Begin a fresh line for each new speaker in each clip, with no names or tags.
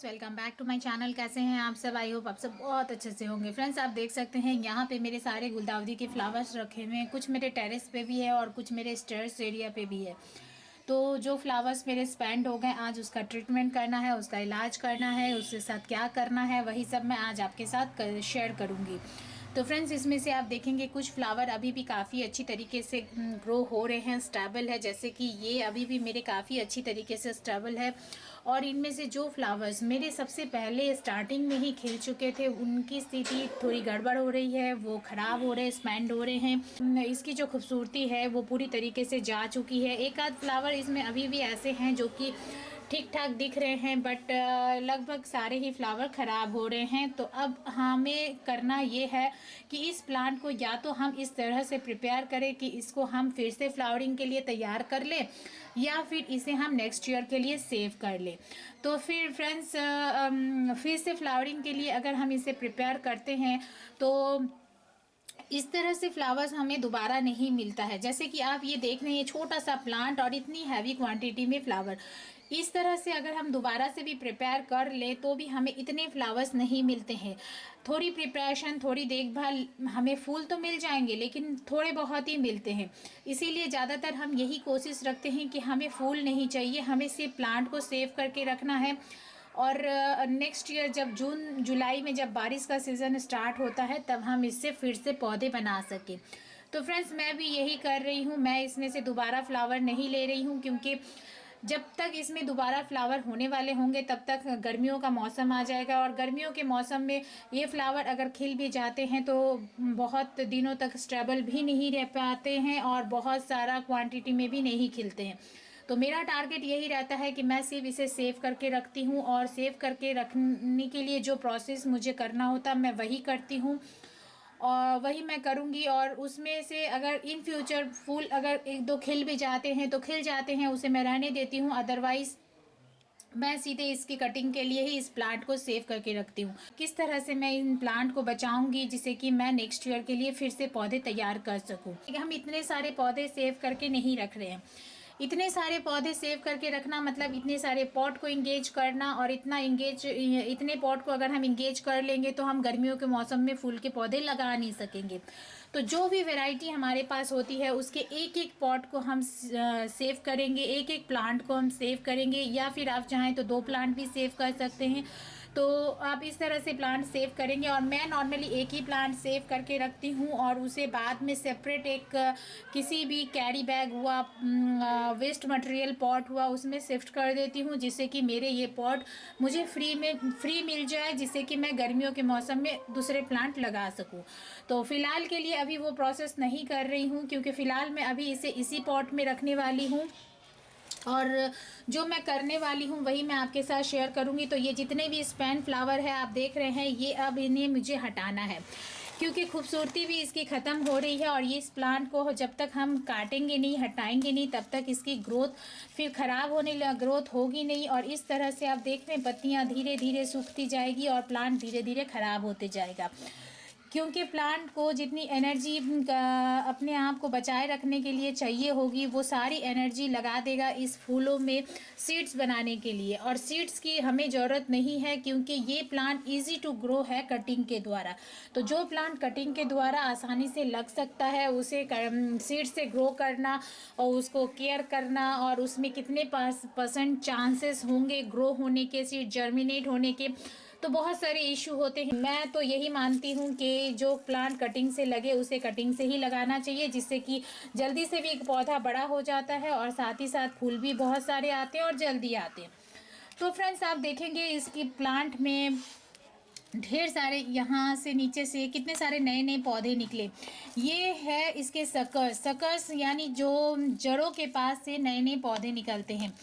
Friends, welcome back to my channel. कैसे हैं आप सब? आई होप आप सब बहुत अच्छे से होंगे। फ्रेंड्स, आप देख सकते हैं यहाँ पे मेरे सारे गुलदाउदी के फ्लावर्स रखे हुए हैं। कुछ मेरे टेरेस पे भी है और कुछ मेरे स्टेयर्स एरिया पे भी है। तो जो फ्लावर्स मेरे स्पेंड हो गए, आज उसका ट्रीटमेंट करना है, उसका इलाज करना है, उसके साथ क्या करना है, वही सब मैं आज आपके साथ शेयर करूँगी। तो फ्रेंड्स, इसमें से आप देखेंगे कुछ फ्लावर अभी भी काफ़ी अच्छी तरीके से ग्रो हो रहे हैं, स्टेबल है। जैसे कि ये अभी भी मेरे काफ़ी अच्छी तरीके से स्टेबल है। और इनमें से जो फ्लावर्स मेरे सबसे पहले स्टार्टिंग में ही खिल चुके थे, उनकी स्थिति थोड़ी गड़बड़ हो रही है, वो ख़राब हो रहे हैं, स्पेंड हो रहे हैं। इसकी जो खूबसूरती है वो पूरी तरीके से जा चुकी है। एक आध फ्लावर इसमें अभी भी ऐसे हैं जो कि ठीक ठाक दिख रहे हैं, बट लगभग सारे ही फ्लावर ख़राब हो रहे हैं। तो अब हमें करना ये है कि इस प्लांट को या तो हम इस तरह से प्रिपेयर करें कि इसको हम फिर से फ्लावरिंग के लिए तैयार कर लें, या फिर इसे हम नेक्स्ट ईयर के लिए सेव कर लें। तो फिर फ्रेंड्स, फिर से फ्लावरिंग के लिए अगर हम इसे प्रिपेयर करते हैं तो इस तरह से फ्लावर्स हमें दोबारा नहीं मिलता है। जैसे कि आप ये देख रहे हैं, छोटा सा प्लांट और इतनी हैवी क्वांटिटी में फ्लावर। इस तरह से अगर हम दोबारा से भी प्रिपेयर कर ले तो भी हमें इतने फ्लावर्स नहीं मिलते हैं। थोड़ी प्रिपरेशन, थोड़ी देखभाल, हमें फूल तो मिल जाएंगे लेकिन थोड़े बहुत ही मिलते हैं। इसीलिए ज़्यादातर हम यही कोशिश रखते हैं कि हमें फूल नहीं चाहिए, हमें सिर्फ प्लांट को सेव करके रखना है। और नेक्स्ट ईयर जब जून जुलाई में जब बारिश का सीज़न स्टार्ट होता है, तब हम इससे फिर से पौधे बना सकें। तो फ्रेंड्स, मैं भी यही कर रही हूँ। मैं इसमें से दोबारा फ्लावर नहीं ले रही हूँ, क्योंकि जब तक इसमें दोबारा फ्लावर होने वाले होंगे तब तक गर्मियों का मौसम आ जाएगा। और गर्मियों के मौसम में ये फ्लावर अगर खिल भी जाते हैं तो बहुत दिनों तक स्टेबल भी नहीं रह पाते हैं और बहुत सारा क्वांटिटी में भी नहीं खिलते हैं। तो मेरा टारगेट यही रहता है कि मैं सिर्फ इसे सेव करके रखती हूँ, और सेव करके रखने के लिए जो प्रोसेस मुझे करना होता मैं वही करती हूँ और वही मैं करूँगी। और उसमें से अगर इन फ्यूचर फूल अगर एक दो खिल भी जाते हैं तो खिल जाते हैं, उसे मैं रहने देती हूँ। अदरवाइज़ मैं सीधे इसकी कटिंग के लिए ही इस प्लांट को सेव करके रखती हूँ। किस तरह से मैं इन प्लांट को बचाऊंगी जिससे कि मैं नेक्स्ट ईयर के लिए फिर से पौधे तैयार कर सकूँ। हम इतने सारे पौधे सेव करके नहीं रख रहे हैं। इतने सारे पौधे सेव करके रखना मतलब इतने सारे पॉट को इंगेज करना, और इतने पॉट को अगर हम इंगेज कर लेंगे तो हम गर्मियों के मौसम में फूल के पौधे लगा नहीं सकेंगे। तो जो भी वैरायटी हमारे पास होती है उसके एक एक पॉट को हम सेव करेंगे, एक एक प्लांट को हम सेव करेंगे, या फिर आप चाहें तो दो प्लांट भी सेव कर सकते हैं। तो आप इस तरह से प्लांट सेव करेंगे। और मैं नॉर्मली एक ही प्लांट सेव करके रखती हूँ और उसे बाद में सेपरेट एक किसी भी कैरी बैग हुआ, वेस्ट मटेरियल पॉट हुआ, उसमें शिफ्ट कर देती हूँ, जिससे कि मेरे ये पॉट मुझे फ्री मिल जाए, जिससे कि मैं गर्मियों के मौसम में दूसरे प्लांट लगा सकूँ। तो फ़िलहाल के लिए अभी वो प्रोसेस नहीं कर रही हूँ, क्योंकि फ़िलहाल मैं अभी इसे इसी पॉट में रखने वाली हूँ। और जो मैं करने वाली हूँ वही मैं आपके साथ शेयर करूँगी। तो ये जितने भी स्पैन फ्लावर है आप देख रहे हैं, ये अब इन्हें मुझे हटाना है, क्योंकि खूबसूरती भी इसकी ख़त्म हो रही है। और ये इस प्लांट को जब तक हम काटेंगे नहीं, हटाएंगे नहीं, तब तक इसकी ग्रोथ फिर ख़राब ग्रोथ होगी नहीं। और इस तरह से आप देख रहे हैं पत्तियाँ धीरे धीरे सूखती जाएगी और प्लांट धीरे धीरे ख़राब होते जाएगा। क्योंकि प्लांट को जितनी एनर्जी अपने आप को बचाए रखने के लिए चाहिए होगी, वो सारी एनर्जी लगा देगा इस फूलों में सीड्स बनाने के लिए। और सीड्स की हमें ज़रूरत नहीं है, क्योंकि ये प्लांट इजी टू ग्रो है कटिंग के द्वारा। तो जो प्लांट कटिंग के द्वारा आसानी से लग सकता है, उसे सीड से ग्रो करना और उसको केयर करना, और उसमें कितने % चांसेस होंगे ग्रो होने के, सीड जर्मिनेट होने के, तो बहुत सारे इशू होते हैं। मैं तो यही मानती हूँ कि जो प्लांट कटिंग से लगे उसे कटिंग से ही लगाना चाहिए, जिससे कि जल्दी से भी एक पौधा बड़ा हो जाता है और साथ ही साथ फूल भी बहुत सारे आते हैं और जल्दी आते हैं। तो फ्रेंड्स, आप देखेंगे इसकी प्लांट में ढेर सारे, यहाँ से नीचे से कितने सारे नए नए पौधे निकले। ये है इसके सकर्स, यानी जो जड़ों के पास से नए नए पौधे निकलते हैं।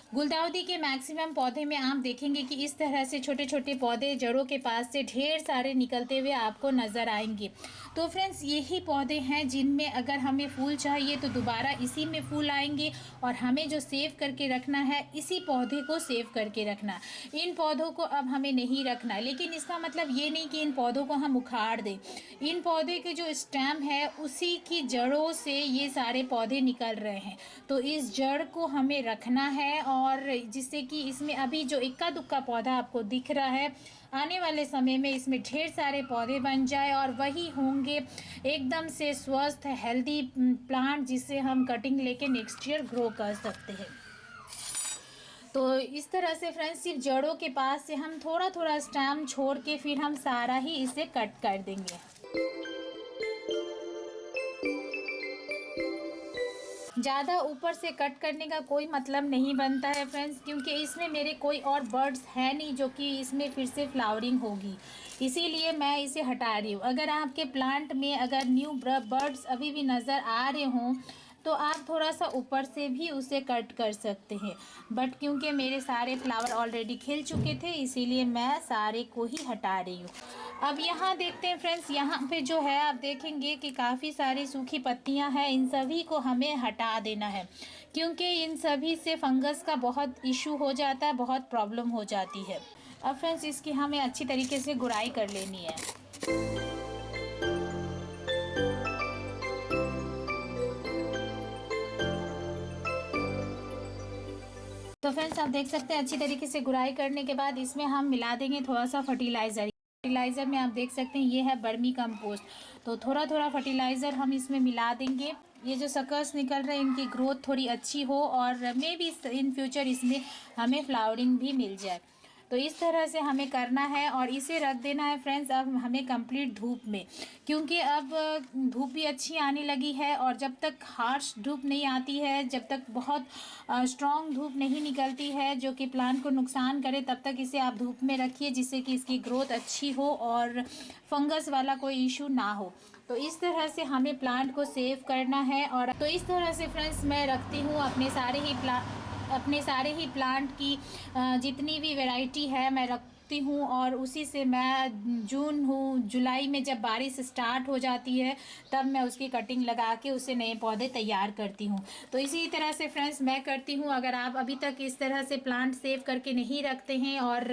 गुलदाउदी के मैक्सिमम पौधे में आप देखेंगे कि इस तरह से छोटे छोटे पौधे जड़ों के पास से ढेर सारे निकलते हुए आपको नज़र आएंगे। तो फ्रेंड्स, यही पौधे हैं जिनमें अगर हमें फूल चाहिए तो दोबारा इसी में फूल आएंगे। और हमें जो सेव करके रखना है, इसी पौधे को सेव करके रखना। इन पौधों को अब हमें नहीं रखना, लेकिन इसका मतलब ये नहीं कि इन पौधों को हम उखाड़ दें। इन पौधे के जो स्टेम है उसी की जड़ों से ये सारे पौधे निकल रहे हैं। तो इस जड़ को हमें रखना है और जिससे कि इसमें अभी जो इक्का दुक्का पौधा आपको दिख रहा है, आने वाले समय में इसमें ढेर सारे पौधे बन जाए और वही होंगे एकदम से स्वस्थ हेल्दी प्लांट, जिससे हम कटिंग लेके नेक्स्ट ईयर ग्रो कर सकते हैं। तो इस तरह से फ्रेंड्स सिर्फ जड़ों के पास से हम थोड़ा थोड़ा स्टेम छोड़ के फिर हम सारा ही इसे कट कर देंगे। ज़्यादा ऊपर से कट करने का कोई मतलब नहीं बनता है फ्रेंड्स, क्योंकि इसमें मेरे कोई और बर्ड्स है नहीं जो कि इसमें फिर से फ्लावरिंग होगी, इसीलिए मैं इसे हटा रही हूँ। अगर आपके प्लांट में अगर न्यू बर्ड्स अभी भी नज़र आ रहे हों तो आप थोड़ा सा ऊपर से भी उसे कट कर सकते हैं, बट क्योंकि मेरे सारे फ्लावर ऑलरेडी खिल चुके थे इसीलिए मैं सारे को ही हटा रही हूँ। अब यहाँ देखते हैं फ्रेंड्स, यहाँ पे जो है आप देखेंगे कि काफ़ी सारी सूखी पत्तियाँ हैं, इन सभी को हमें हटा देना है, क्योंकि इन सभी से फंगस का बहुत इशू हो जाता है, बहुत प्रॉब्लम हो जाती है। अब फ्रेंड्स इसकी हमें अच्छी तरीके से गुड़ाई कर लेनी है। तो फ्रेंड्स आप देख सकते हैं अच्छी तरीके से गुड़ाई करने के बाद इसमें हम मिला देंगे थोड़ा सा फर्टिलाइज़र में आप देख सकते हैं ये है वर्मी कंपोस्ट। तो थोड़ा थोड़ा फर्टिलाइज़र हम इसमें मिला देंगे, ये जो सकर्स निकल रहे हैं इनकी ग्रोथ थोड़ी अच्छी हो और मे बी इन फ्यूचर इसमें हमें फ्लावरिंग भी मिल जाए। तो इस तरह से हमें करना है और इसे रख देना है फ्रेंड्स अब हमें कंप्लीट धूप में, क्योंकि अब धूप भी अच्छी आने लगी है और जब तक हार्श धूप नहीं आती है, जब तक बहुत स्ट्रॉन्ग धूप नहीं निकलती है जो कि प्लांट को नुकसान करे, तब तक इसे आप धूप में रखिए जिससे कि इसकी ग्रोथ अच्छी हो और फंगस वाला कोई इशू ना हो। तो इस तरह से हमें प्लांट को सेव करना है। और तो इस तरह से फ्रेंड्स मैं रखती हूँ अपने सारे ही प्लांट की जितनी भी वैरायटी है मैं रखती हूँ, और उसी से मैं जुलाई में जब बारिश स्टार्ट हो जाती है तब मैं उसकी कटिंग लगा के उससे नए पौधे तैयार करती हूँ। तो इसी तरह से फ्रेंड्स मैं करती हूँ। अगर आप अभी तक इस तरह से प्लांट सेव करके नहीं रखते हैं और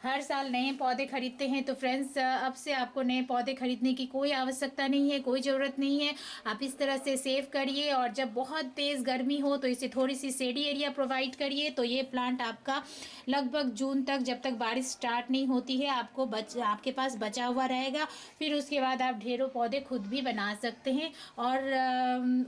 हर साल नए पौधे खरीदते हैं तो फ्रेंड्स अब से आपको नए पौधे खरीदने की कोई आवश्यकता नहीं है, कोई ज़रूरत नहीं है। आप इस तरह से सेव करिए और जब बहुत तेज़ गर्मी हो तो इसे थोड़ी सी शेडी एरिया प्रोवाइड करिए, तो ये प्लांट आपका लगभग जून तक, जब तक बारिश स्टार्ट नहीं होती है, आपके पास बचा हुआ रहेगा। फिर उसके बाद आप ढेरों पौधे खुद भी बना सकते हैं और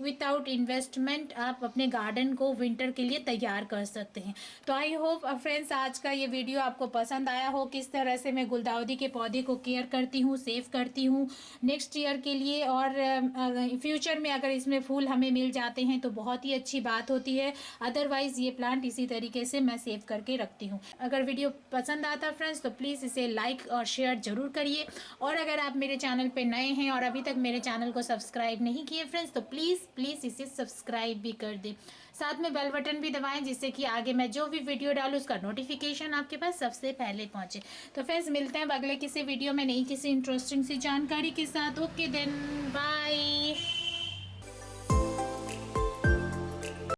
विदाउट इन्वेस्टमेंट आप अपने गार्डन को विंटर के लिए तैयार कर सकते हैं। तो आई होप फ्रेंड्स आज का ये वीडियो आपको पसंद आया हो, किस तरह से मैं गुलदाउदी के पौधे को केयर करती हूँ, सेव करती हूँ नेक्स्ट ईयर के लिए, और फ्यूचर में अगर इसमें फूल हमें मिल जाते हैं तो बहुत ही अच्छी बात होती है। अदरवाइज़ ये प्लांट इसी तरीके से मैं सेव करके रखती हूँ। अगर वीडियो पसंद आता फ्रेंड्स तो प्लीज़ इसे लाइक और शेयर ज़रूर करिए, और अगर आप मेरे चैनल पे नए हैं और अभी तक मेरे चैनल को सब्सक्राइब नहीं किए फ्रेंड्स तो प्लीज़ इसे सब्सक्राइब भी कर दें, साथ में बेल बटन भी दबाएं जिससे कि आगे मैं जो भी वीडियो डालूँ उसका नोटिफिकेशन आपके पास सबसे पहले पहुंचे। तो फ्रेंड्स मिलते हैं अगले किसी वीडियो में नई किसी इंटरेस्टिंग सी जानकारी के साथ। Okay then bye.